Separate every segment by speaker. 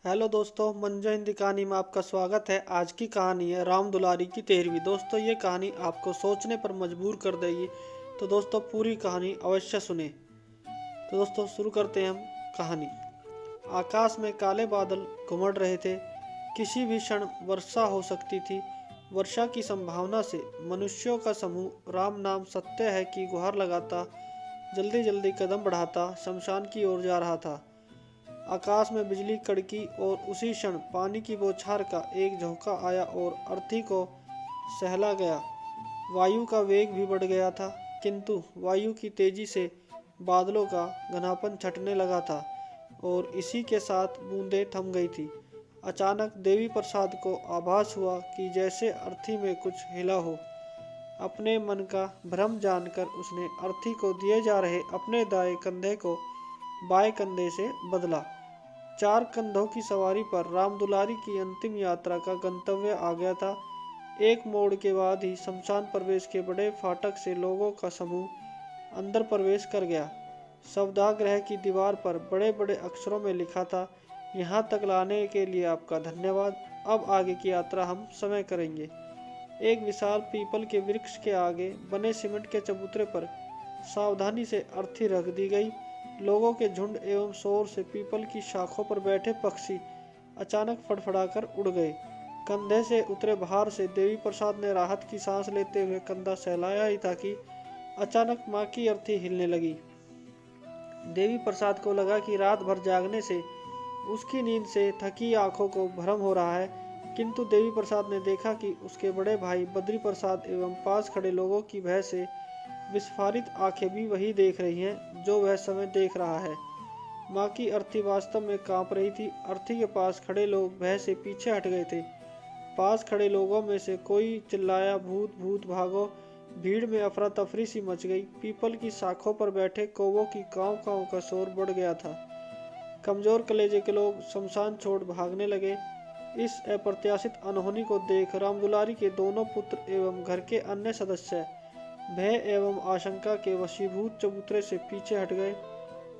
Speaker 1: Hello दोस्तों, मंजो हिंदी कहानी में आपका स्वागत है। आज की कहानी है राम दुलारी की 13वीं। दोस्तों, ये कहानी आपको सोचने पर मजबूर कर देगी, तो दोस्तों पूरी कहानी अवश्य सुने। तो दोस्तों शुरू करते हैं हम कहानी। आकाश में काले बादल घुमड़ रहे थे। किसी भी क्षण वर्षा हो सकती थी। वर्षा की संभावना से मनुष्यों का समूह राम नाम सत्य है की गुहार लगाता जल्दी जल्दी कदम बढ़ाता शमशान की ओर जा रहा था। आकाश में बिजली कड़की और उसी क्षण पानी की बौछार का एक झोंका आया और अर्थी को सहला गया। वायु का वेग भी बढ़ गया था, किंतु वायु की तेजी से बादलों का घनापन छटने लगा था और इसी के साथ बूंदें थम गई थी। अचानक देवी प्रसाद को आभास हुआ कि जैसे अर्थी में कुछ हिला हो। अपने मन का भ्रम जानकर उसने अर्थी को दिए जा रहे अपने दाएं कंधे को बाएं कंधे से बदला। 4 कंधों की सवारी पर राम दुलारी की अंतिम यात्रा का गंतव्य आ गया था। एक मोड़ के बाद ही शमशान प्रवेश के बड़े फाटक से लोगों का समूह अंदर प्रवेश कर गया। सौदागृह की दीवार पर बड़े बड़े अक्षरों में लिखा था, यहाँ तक लाने के लिए आपका धन्यवाद। अब आगे की यात्रा हम समय करेंगे। एक विशाल पीपल के वृक्ष के आगे बने सीमेंट के चबूतरे पर सावधानी से अर्थी रख दी गई। लोगों के झुंड एवं शोर से पीपल की शाखों पर बैठे पक्षी अचानक फड़फड़ाकर उड़ गए। कंधे से उतरे भार से देवी प्रसाद ने राहत की सांस लेते हुए कंधा सहलाया ही था कि अचानक माँ की अर्थी हिलने लगी। देवी प्रसाद को लगा कि रात भर जागने से उसकी नींद से थकी आंखों को भ्रम हो रहा है, किंतु देवी प्रसाद ने देखा कि उसके बड़े भाई बद्री प्रसाद एवं पास खड़े लोगों की भय से विस्फारित आंखें भी वही देख रही हैं जो वह समय देख रहा है। माँ की अर्थी वास्तव में कांप रही थी। अर्थी के पास खड़े लोग भय से पीछे हट गए थे। पास खड़े लोगों में से कोई चिल्लाया, भूत भूत भागो। भीड़ में अफरा तफरी सी मच गई। पीपल की शाखों पर बैठे कौवों की कांव कांव का शोर बढ़ गया था। कमजोर कलेजे के लोग शमशान छोड़ भागने लगे। इस अप्रत्याशित अनहोनी को देख राम दुलारी के दोनों पुत्र एवं घर के अन्य सदस्य भय एवं आशंका के वशीभूत चबूतरे से पीछे हट गए।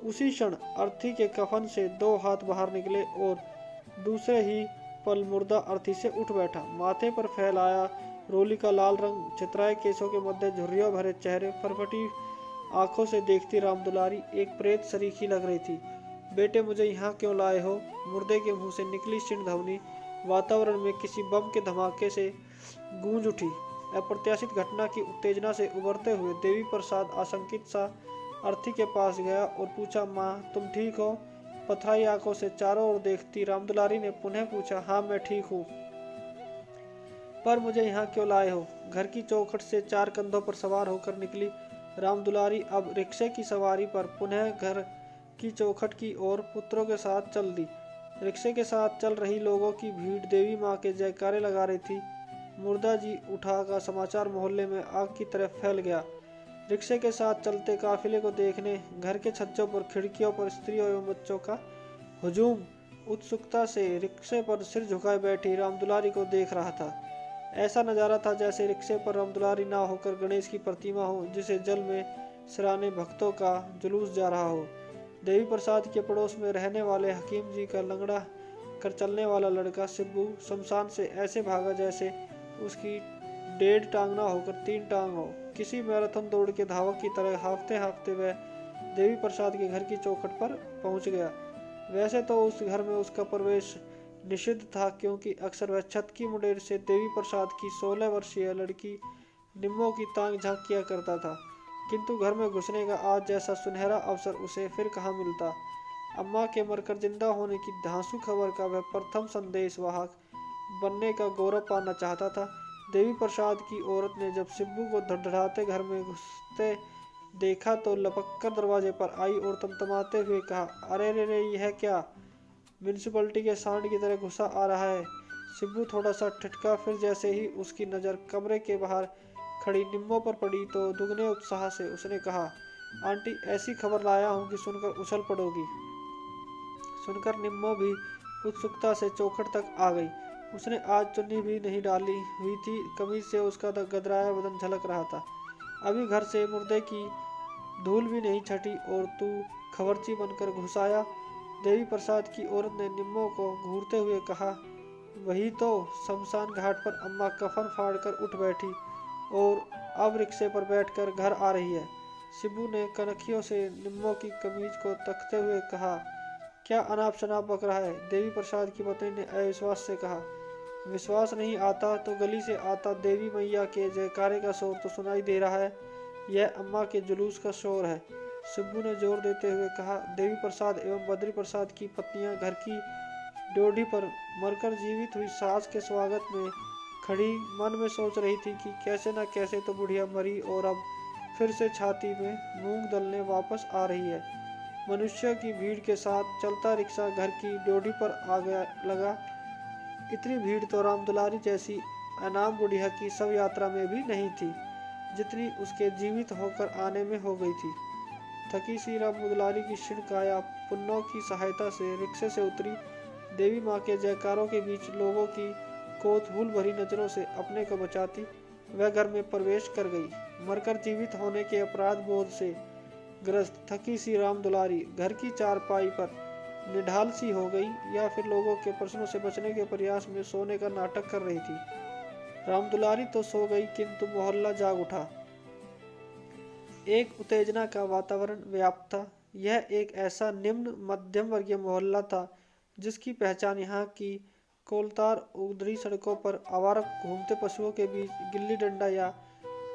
Speaker 1: उसी क्षण अर्थी के कफन से 2 हाथ बाहर निकले और दूसरे ही पल मुर्दा अर्थी से उठ बैठा। माथे पर फैलाया रोली का लाल रंग, चित्राए केसों के मध्य झुर्रियों भरे चेहरे, फरफटी आंखों से देखती राम दुलारी एक प्रेत सरीखी लग रही थी। बेटे, मुझे यहाँ क्यों लाए हो? मुर्दे के मुंह से निकली क्षीण ध्वनि वातावरण में किसी बम के धमाके से गूंज उठी। अप्रत्याशित घटना की उत्तेजना से उबरते हुए देवी प्रसाद आशंकित सा अर्थी के पास गया और पूछा, माँ तुम ठीक हो? पथराई आंखों से चारों ओर देखती राम दुलारी ने पुनः पूछा, हाँ मैं ठीक हूँ, पर मुझे यहाँ क्यों लाए हो? घर की चौखट से 4 कंधों पर सवार होकर निकली राम दुलारी अब रिक्शे की सवारी पर पुनः घर की चौखट की ओर पुत्रों के साथ चल दी। रिक्शे के साथ चल रही लोगों की भीड़ देवी माँ के जयकारे लगा रही थी। मुर्दा जी उठा का समाचार मोहल्ले में आग की तरफ फैल गया। रिक्शे के साथ चलते काफिले को देखने घर के छज्जों पर, खिड़कियों पर स्त्रियों एवं बच्चों का हुजूम उत्सुकता से रिक्शे पर सिर झुकाए बैठी राम दुलारी को देख रहा था। ऐसा नजारा था जैसे रिक्शे पर राम दुलारी ना होकर गणेश की प्रतिमा हो जिसे जल में सराहने भक्तों का जुलूस जा रहा हो। देवी प्रसाद के पड़ोस में रहने वाले हकीम जी का लंगड़ा कर चलने वाला लड़का शिब्बू शमशान से ऐसे भागा जैसे उसकी 1.5 टांग ना होकर 3 टांग हो। किसी मैराथन दौड़ के धावक की तरह हाफते हाफते वह देवी प्रसाद के घर की चौखट पर पहुंच गया। वैसे तो उस घर में उसका प्रवेश निषिद्ध था, क्योंकि अक्सर वह छत की मुंडेर से देवी प्रसाद की 16 वर्षीय लड़की निम्मो की तांग झांक किया करता था, किंतु घर में घुसने का आज जैसा सुनहरा अवसर उसे फिर कहाँ मिलता। अम्मा के मरकर जिंदा होने की धांसू खबर का वह प्रथम संदेश वाहक बनने का गौरव पाना चाहता था। देवी प्रसाद की औरत ने जब शिब्बू को धड़धड़ाते घर में घुसते देखा तो लपक कर दरवाजे पर आई और तमतमाते हुए कहा, अरे रे रे, यह क्या म्यूनिसिपैलिटी के सांड की तरह घुसा आ रहा है। शिब्बू थोड़ा सा ठिठका, फिर जैसे ही उसकी नज़र कमरे के बाहर खड़ी निम्मो पर पड़ी तो दुगने उत्साह से उसने कहा, आंटी ऐसी खबर लाया हूँ कि सुनकर उछल पड़ोगी। सुनकर निम्मो भी उत्सुकता से चौखट तक आ गई। उसने आज चुन्नी भी नहीं डाली हुई थी, कमीज से उसका गदराया बदन झलक रहा था। अभी घर से मुर्दे की धूल भी नहीं छटी और तू खबरची बनकर घुस आया। देवी प्रसाद की औरत ने निम्मो को घूरते हुए कहा, वही तो शमशान घाट पर अम्मा कफन फाड़कर उठ बैठी और अब रिक्शे पर बैठकर घर आ रही है। शिबू ने कनखियों से निम्मो की कमीज को तकते हुए कहा, क्या अनाप शनाप बक रहा है? देवी प्रसाद की पत्नी ने अविश्वास से कहा। विश्वास नहीं आता तो गली से आता देवी मैया के जयकारे का शोर तो सुनाई दे रहा है, यह अम्मा के जुलूस का शोर है। शिबू ने जोर देते हुए कहा। देवी प्रसाद एवं बद्री प्रसाद की पत्नियां घर की ड्योढ़ी पर मरकर जीवित हुई सास के स्वागत में खड़ी मन में सोच रही थी कि कैसे न कैसे तो बुढ़िया मरी और अब फिर से छाती में मूंग दलने वापस आ रही है। मनुष्य की भीड़ के साथ चलता रिक्शा घर की ड्योढ़ी पर आ गया लगा। इतनी भीड़ तो राम दुलारी जैसी अनाम बुढ़िया की शव यात्रा में भी नहीं थी, जितनी उसके जीवित होकर आने में हो गई थी। थकी सी राम दुलारी की क्षीण काया पुन्नों की सहायता से रिक्शे से उतरी। देवी माँ के जयकारों के बीच लोगों की कौतूहल भरी नजरों से अपने को बचाती वह घर में प्रवेश कर गई। मरकर जीवित होने के अपराध बोध से ग्रस्त थकी सी राम दुलारी घर की चारपाई पर निढाल सी हो गई, या फिर लोगों के प्रश्नों से बचने के प्रयास में सोने का नाटक कर रही थी। राम दुलारी तो सो गई, किंतु मोहल्ला जाग उठा। एक उत्तेजना का वातावरण व्याप्त था। यह एक ऐसा निम्न मध्यम वर्गीय मोहल्ला था जिसकी पहचान यहाँ की कोलतार उगरी सड़कों पर आवारा घूमते पशुओं के बीच गिल्ली डंडा या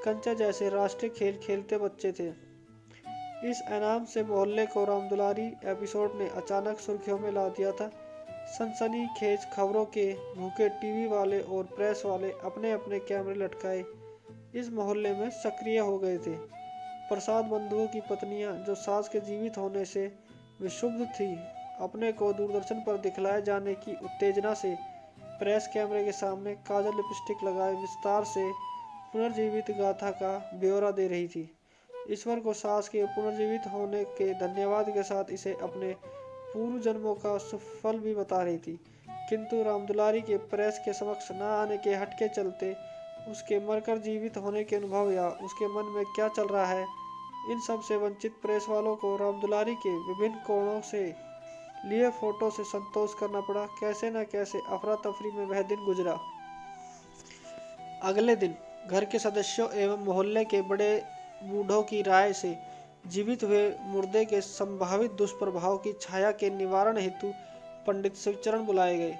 Speaker 1: कंचा जैसे राष्ट्रीय खेल खेलते बच्चे थे। इस इनाम से मोहल्ले को राम दुलारी एपिसोड ने अचानक सुर्खियों में ला दिया था। सनसनीखेज खबरों के भूखे टीवी वाले और प्रेस वाले अपने अपने कैमरे लटकाए इस मोहल्ले में सक्रिय हो गए थे। प्रसाद बंधुओं की पत्नियां, जो सास के जीवित होने से विक्षुब्ध थी, अपने को दूरदर्शन पर दिखलाए जाने की उत्तेजना से प्रेस कैमरे के सामने काजल लिपस्टिक लगाए विस्तार से पुनर्जीवित गाथा का ब्यौरा दे रही थी। ईश्वर को सास के पुनर्जीवित होने के धन्यवाद के साथ इसे अपने पूर्व जन्मों का सुफल भी बता रही थी। किंतु राम दुलारी के प्रेस के समक्ष न आने के हट के चलते उसके मरकर जीवित होने के अनुभव या उसके मन में क्या चल रहा है, इन सब से वंचित प्रेस वालों को राम दुलारी के विभिन्न कोणों से लिए फोटो से संतोष करना पड़ा। कैसे न कैसे अफरा तफरी में वह दिन गुजरा। अगले दिन घर के सदस्यों एवं मोहल्ले के बड़े बूढ़ों की राय से जीवित हुए मुर्दे के संभावित दुष्प्रभाव की छाया के निवारण हेतु पंडित शिवचरण बुलाए गए।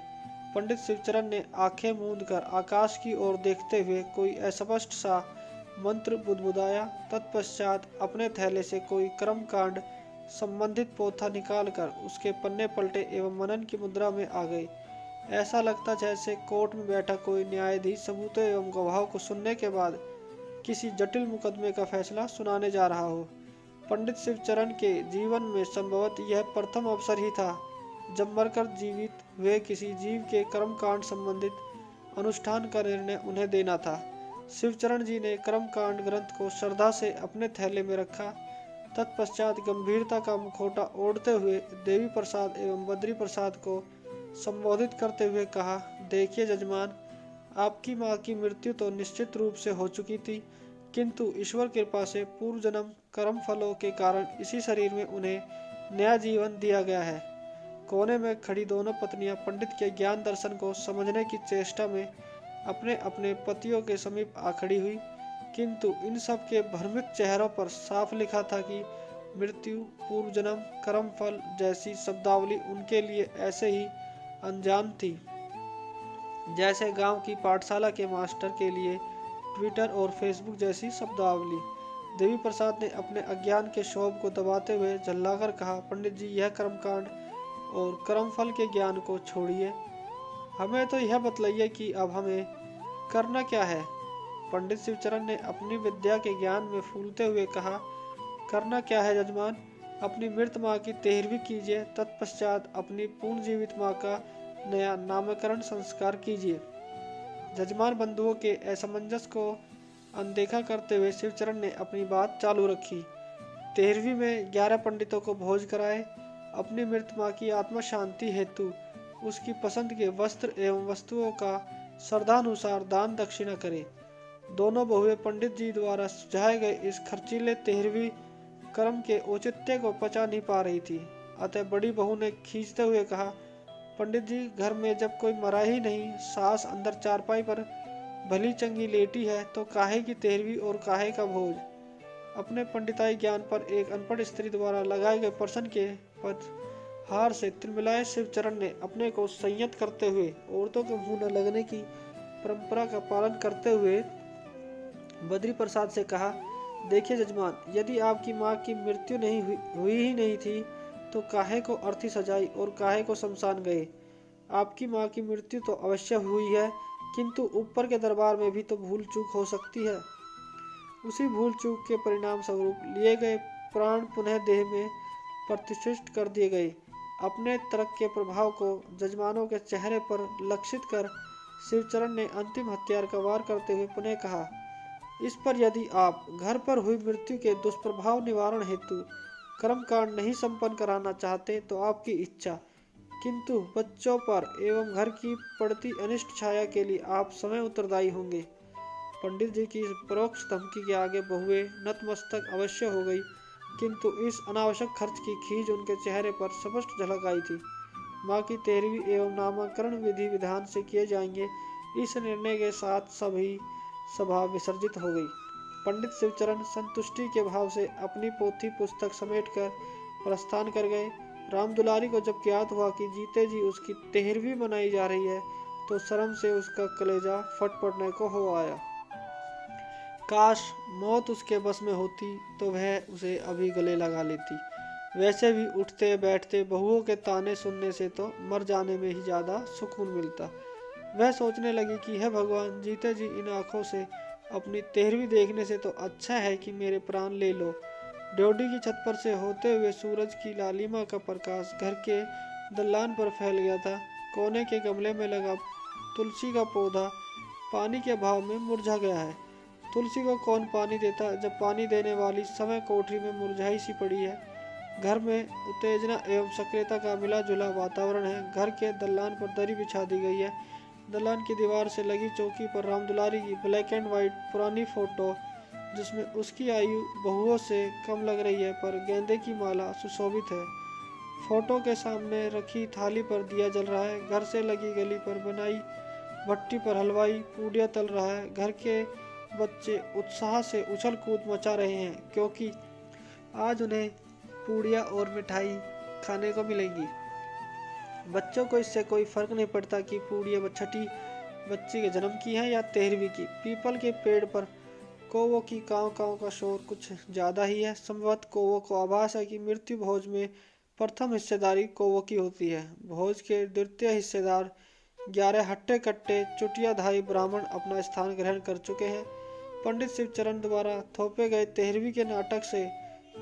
Speaker 1: पंडित शिवचरण ने आंखें मूंद कर आकाश की ओर देखते हुए कोई अस्पष्ट सा मंत्र बुदबुदाया। तत्पश्चात अपने थैले से कोई कर्मकांड संबंधित पोथा निकालकर उसके पन्ने पलटे एवं मनन की मुद्रा में आ गए। ऐसा लगता जैसे कोर्ट में बैठा कोई न्यायाधीश सबूतों एवं गवाहों को सुनने के बाद किसी जटिल मुकदमे का फैसला सुनाने जा रहा हो। पंडित शिवचरण के जीवन में संभवतः यह प्रथम अवसर ही था जब मरकर जीवित हुए किसी जीव के कर्मकांड संबंधित अनुष्ठान का निर्णय उन्हें देना था। शिवचरण जी ने कर्मकांड ग्रंथ को श्रद्धा से अपने थैले में रखा। तत्पश्चात गंभीरता का मुखौटा ओढ़ते हुए देवी प्रसाद एवं बद्री प्रसाद को संबोधित करते हुए कहा, देखिए जजमान, आपकी माँ की मृत्यु तो निश्चित रूप से हो चुकी थी, किंतु ईश्वर कृपा से पूर्व जन्म कर्म फलों के कारण इसी शरीर में उन्हें नया जीवन दिया गया है। कोने में खड़ी दोनों पत्नियां पंडित के ज्ञान दर्शन को समझने की चेष्टा में अपने अपने पतियों के समीप आ खड़ी हुई, किंतु इन सब के भ्रमित चेहरों पर साफ लिखा था कि मृत्यु, पूर्व जन्म, कर्म फल जैसी शब्दावली उनके लिए ऐसे ही अनजान थी जैसे गांव की पाठशाला के मास्टर के लिए ट्विटर और फेसबुक जैसी शब्दावली। देवी प्रसाद ने अपने अज्ञान के क्षोभ को दबाते हुए झल्लाकर कहा, पंडित जी, यह कर्मकांड और कर्मफल के ज्ञान को छोड़िए, हमें तो यह बतलाइए कि अब हमें करना क्या है। पंडित शिवचरण ने अपनी विद्या के ज्ञान में फूलते हुए कहा, करना क्या है जजमान, अपनी मृत माँ की 13वीं कीजिए, तत्पश्चात अपनी पूर्ण जीवित माँ का नया नामकरण संस्कार कीजिए। जजमान बंधुओं के असमंजस को अनदेखा करते हुए शिवचरण ने अपनी बात चालू रखी। 13वीं में 11 पंडितों को भोज कराए। अपनी मृत माँ की आत्मा शांति हेतु उसकी पसंद के वस्त्र एवं वस्तुओं का श्रद्धानुसार दान दक्षिणा करे। दोनों बहुएं पंडित जी द्वारा सुझाए गए इस खर्चीले 13वीं कर्म के औचित्य को पचा नहीं पा रही थी। अतः बड़ी बहू ने खींचते हुए कहा, पंडित जी, घर में जब कोई मरा ही नहीं, सास अंदर चारपाई पर भली चंगी लेटी है, तो काहे की तेरहवीं और काहे का भोज। अपने पंडिताई ज्ञान पर एक अनपढ़ स्त्री द्वारा लगाए गए प्रश्न के हार से तिलमिलाए शिवचरण ने अपने को संयत करते हुए औरतों के मुंह न लगने की परंपरा का पालन करते हुए बद्री प्रसाद से कहा, देखिए जजमान, यदि आपकी माँ की मृत्यु नहीं हुई ही नहीं थी तो काहे को अर्थी सजाई और काहे को शमशान गए। आपकी माँ की मृत्यु तो अवश्य हुई है, किंतु ऊपर के दरबार में भी तो भूल चूक हो सकती है। उसी भूल चूक के परिणाम स्वरूप लिए गए प्राण पुनः देह में प्रतिष्ठित कर दिए गए। अपने तर्क के प्रभाव को जजमानों के चेहरे पर लक्षित कर शिवचरण ने अंतिम हथियार का वार करते हुए पुनः कहा, इस पर यदि आप घर पर हुई मृत्यु के दुष्प्रभाव निवारण हेतु कर्मकांड नहीं संपन्न कराना चाहते तो आपकी इच्छा, किंतु बच्चों पर एवं घर की पड़ती अनिष्ट छाया के लिए आप समय उत्तरदायी होंगे। पंडित जी की परोक्ष धमकी के आगे बहुएं नतमस्तक अवश्य हो गई, किंतु इस अनावश्यक खर्च की खींच उनके चेहरे पर स्पष्ट झलक आई थी। माँ की तेरहवीं एवं नामकरण विधि विधान से किए जाएंगे, इस निर्णय के साथ सभी सभा विसर्जित हो गई। पंडित शिवचरण संतुष्टि के भाव से अपनी पोथी पुस्तक समेटकर प्रस्थान कर गए। राम दुलारी को जब ज्ञात हुआ कि जीते जी उसकी तेरहवीं मनाई जा रही है, तो शर्म से उसका कलेजा फट पड़ने को हो आया। काश मौत उसके बस में होती तो वह उसे अभी गले लगा लेती। वैसे भी उठते बैठते बहुओं के ताने सुनने से तो मर जाने में ही ज्यादा सुकून मिलता। वह सोचने लगी कि हे भगवान, जीते जी इन आंखों से अपनी तेरहवीं देखने से तो अच्छा है कि मेरे प्राण ले लो। ड्योढ़ी की छत पर से होते हुए सूरज की लालिमा का प्रकाश घर के दलान पर फैल गया था। कोने के गमले में लगा तुलसी का पौधा पानी के अभाव में मुरझा गया है। तुलसी को कौन पानी देता, जब पानी देने वाली समय कोठरी में मुरझाई सी पड़ी है। घर में उत्तेजना एवं सक्रियता का मिला जुला वातावरण है। घर के दलान पर दरी बिछा दी गई है। दलान की दीवार से लगी चौकी पर राम दुलारी की ब्लैक एंड व्हाइट पुरानी फोटो, जिसमें उसकी आयु बहुओं से कम लग रही है, पर गेंदे की माला सुशोभित है। फोटो के सामने रखी थाली पर दिया जल रहा है। घर से लगी गली पर बनाई भट्टी पर हलवाई पूड़ियाँ तल रहा है। घर के बच्चे उत्साह से उछल कूद मचा रहे हैं, क्योंकि आज उन्हें पूड़ियाँ और मिठाई खाने को मिलेंगी। बच्चों को इससे कोई फर्क नहीं पड़ता कि पूड़ियाँ छठी बच्ची के जन्म की हैं या तेरहवीं की। पीपल के पेड़ पर कौवों की काँव काँव का शोर कुछ ज्यादा ही है। संभवतः कौवों को आभास है कि मृत्यु भोज में प्रथम हिस्सेदारी कौवों की होती है। भोज के द्वितीय हिस्सेदार 11 हट्टे कट्टे चुटियाधारी ब्राह्मण अपना स्थान ग्रहण कर चुके हैं। पंडित शिवचरण द्वारा थोपे गए तेरहवीं के नाटक से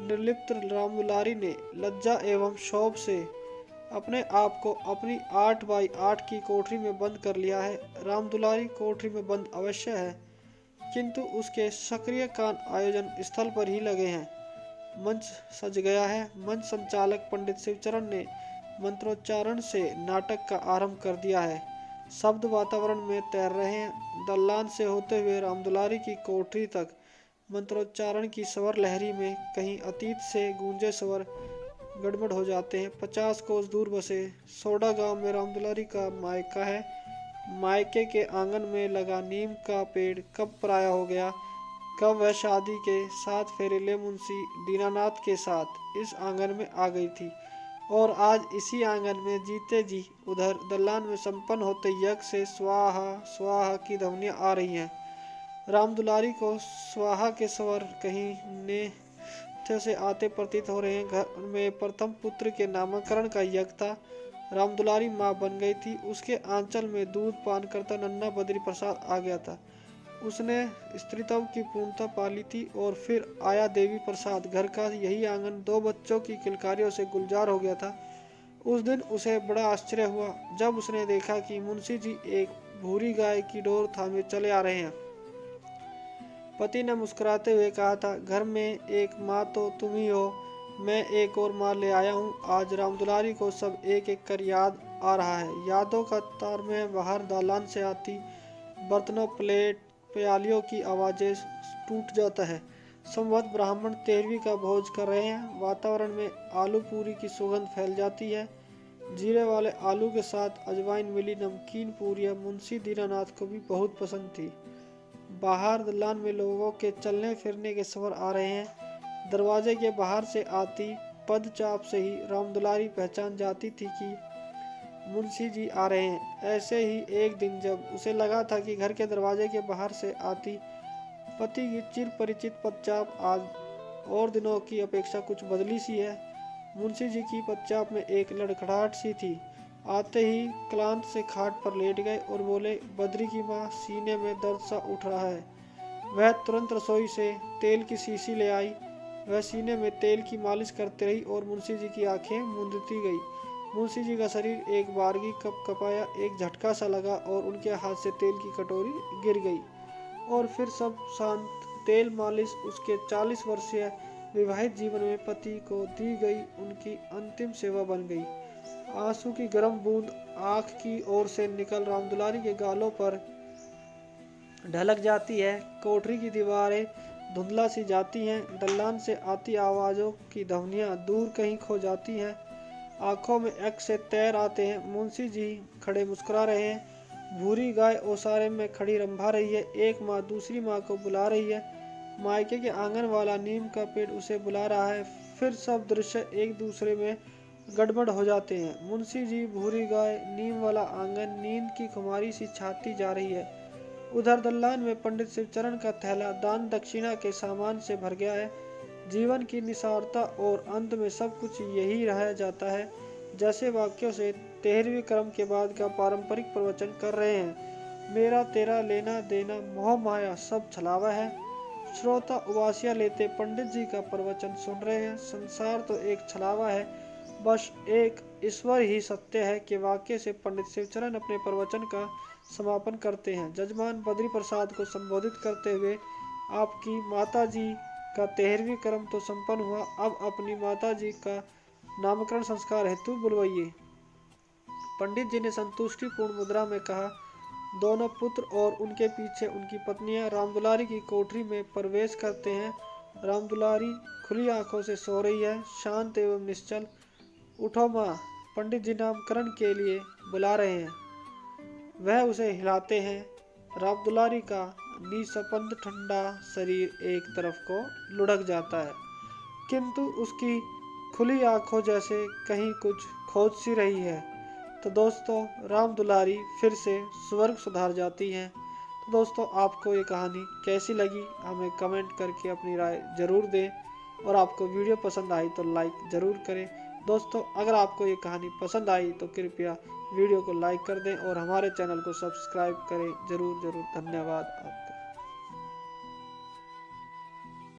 Speaker 1: निर्लिप्त राम दुलारी ने लज्जा एवं क्षोभ से अपने आप को अपनी 8x8 की कोठरी में बंद कर लिया है। राम दुलारी कोठरी में बंद अवश्य है, किंतु उसके सक्रिय कान आयोजन स्थल पर ही लगे हैं। मंच सज गया है। मंच संचालक पंडित शिवचरण ने मंत्रोच्चारण से नाटक का आरंभ कर दिया है। शब्द वातावरण में तैर रहे हैं। दलान से होते हुए राम दुलारी की कोठरी तक मंत्रोच्चारण की स्वर लहरी में कहीं अतीत से गूंजे स्वर गड़बड़ हो जाते हैं। 50 कोस दूर बसे सोडा गांव में राम दुलारी का मायका है। मायके के आंगन में लगा नीम का पेड़ कब पराया हो गया, कब वह शादी के 7 फेरे मुंशी दीनानाथ के साथ इस आंगन में आ गई थी, और आज इसी आंगन में जीते जी उधर दलान में संपन्न होते यज्ञ से स्वाहा स्वाहा की ध्वनियां आ रही हैं। राम दुलारी को स्वाहा के स्वर कहीं नेत्य से आते प्रतीत हो रहे हैं। घर में प्रथम पुत्र के नामकरण का यज्ञ था। राम दुलारी माँ बन गई थी। उसके आंचल में दूध पान करता नन्हा बद्री प्रसाद आ गया था। उसने स्त्रीत्व की पूर्णता पाली थी। और फिर आया देवी प्रसाद। घर का यही आंगन 2 बच्चों की किलकारियों से गुलजार हो गया था। उस दिन उसे बड़ा आश्चर्य हुआ जब उसने देखा कि मुंशी जी एक भूरी गाय की डोर थामे चले आ रहे हैं। पति ने मुस्कुराते हुए कहा था, घर में एक माँ तो तुम ही हो, मैं एक और माँ ले आया हूँ। आज राम दुलारी को सब एक एक कर याद आ रहा है। यादों का तार में बाहर दालान से आती बर्तनों प्लेट प्यालियों की आवाजें टूट जाता है। संवत ब्राह्मण 13वीं का भोज कर रहे हैं। वातावरण में आलू पूरी की सुगंध फैल जाती है। जीरे वाले आलू के साथ अजवाइन मिली नमकीन पूरियां मुंशी दीनानाथ को भी बहुत पसंद थी। बाहर दलान में लोगों के चलने फिरने के स्वर आ रहे हैं। दरवाजे के बाहर से आती पदचाप से ही रामदुलारी पहचान जाती थी कि मुंशी जी आ रहे हैं। ऐसे ही एक दिन जब उसे लगा था कि घर के दरवाजे के बाहर से आती पति की चिर परिचित पदचाप आज और दिनों की अपेक्षा कुछ बदली सी है। मुंशी जी की पदचाप में एक लड़खड़ाहट सी थी। आते ही क्लांत से खाट पर लेट गए और बोले, बद्री की माँ, सीने में दर्द सा उठ रहा है। वह तुरंत रसोई से तेल की शीशी ले आई। वह सीने में तेल की मालिश करते रही और मुंशी जी की आंखें मूंदती गई। मुंशी जी का शरीर एक बारगी कपाया, एक झटका सा लगा और उनके हाथ से तेल की कटोरी गिर गई और फिर सब शांत। तेल मालिश उसके 40 वर्षीय विवाहित जीवन में पति को दी गई उनकी अंतिम सेवा बन गई। आंसू की गर्म बूंद आंख की ओर से निकल रामदुलारी के गालों पर ढलक जाती है। कोठरी की दीवारें धुंधला सी जाती हैं। दलान से आती आवाजों की ध्वनियां दूर कहीं खो जाती हैं। आंखों में एक से तैर आते हैं। मुंशी जी खड़े मुस्कुरा रहे हैं। भूरी गाय ओसारे में खड़ी रंभा रही है। एक माँ दूसरी माँ को बुला रही है। मायके के आंगन वाला नीम का पेड़ उसे बुला रहा है। फिर सब दृश्य एक दूसरे में गड़बड़ हो जाते हैं। मुंशी जी, भूरी गाय, नीम वाला आंगन, नींद की खुमारी सी छाती जा रही है। उधर दलान में पंडित शिवचरण का थैला दान दक्षिणा के सामान से भर गया है। जीवन की निसारता और अंत में सब कुछ यही रह जाता है। जैसे वाक्यों से 13वीं क्रम के बाद का पारंपरिक प्रवचन कर रहे हैं। मेरा तेरा लेना देना मोह माया सब छलावा है। श्रोता उबासियां लेते पंडित जी का प्रवचन सुन रहे हैं। संसार तो एक छलावा है, बस एक ईश्वर ही सत्य है के वाक्य से पंडित शिवचरण अपने प्रवचन का समापन करते हैं। जजमान बद्री प्रसाद को संबोधित करते हुए, आपकी माता जी का 13वीं क्रम तो संपन्न हुआ, अब अपनी माता जी का नामकरण संस्कार हेतु बुलवाइए। पंडित जी ने संतुष्टिपूर्ण मुद्रा में कहा। दोनों पुत्र और उनके पीछे उनकी पत्नियां रामदुलारी की कोठरी में प्रवेश करते हैं। रामदुलारी खुली आंखों से सो रही है, शांत एवं निश्चल। उठो माँ, पंडित जी नामकरण के लिए बुला रहे हैं। वह उसे हिलाते हैं। रामदुलारी का निस्पंद ठंडा शरीर एक तरफ को लुढ़क जाता है, किंतु उसकी खुली आंखों जैसे कहीं कुछ खोज सी रही है। तो दोस्तों, रामदुलारी फिर से स्वर्ग सुधार जाती हैं। तो दोस्तों, आपको ये कहानी कैसी लगी हमें कमेंट करके अपनी राय ज़रूर दें और आपको वीडियो पसंद आई तो लाइक ज़रूर करें। दोस्तों, अगर आपको ये कहानी पसंद आई तो कृपया वीडियो को लाइक कर दें और हमारे चैनल को सब्सक्राइब करें। ज़रूर धन्यवाद आपका।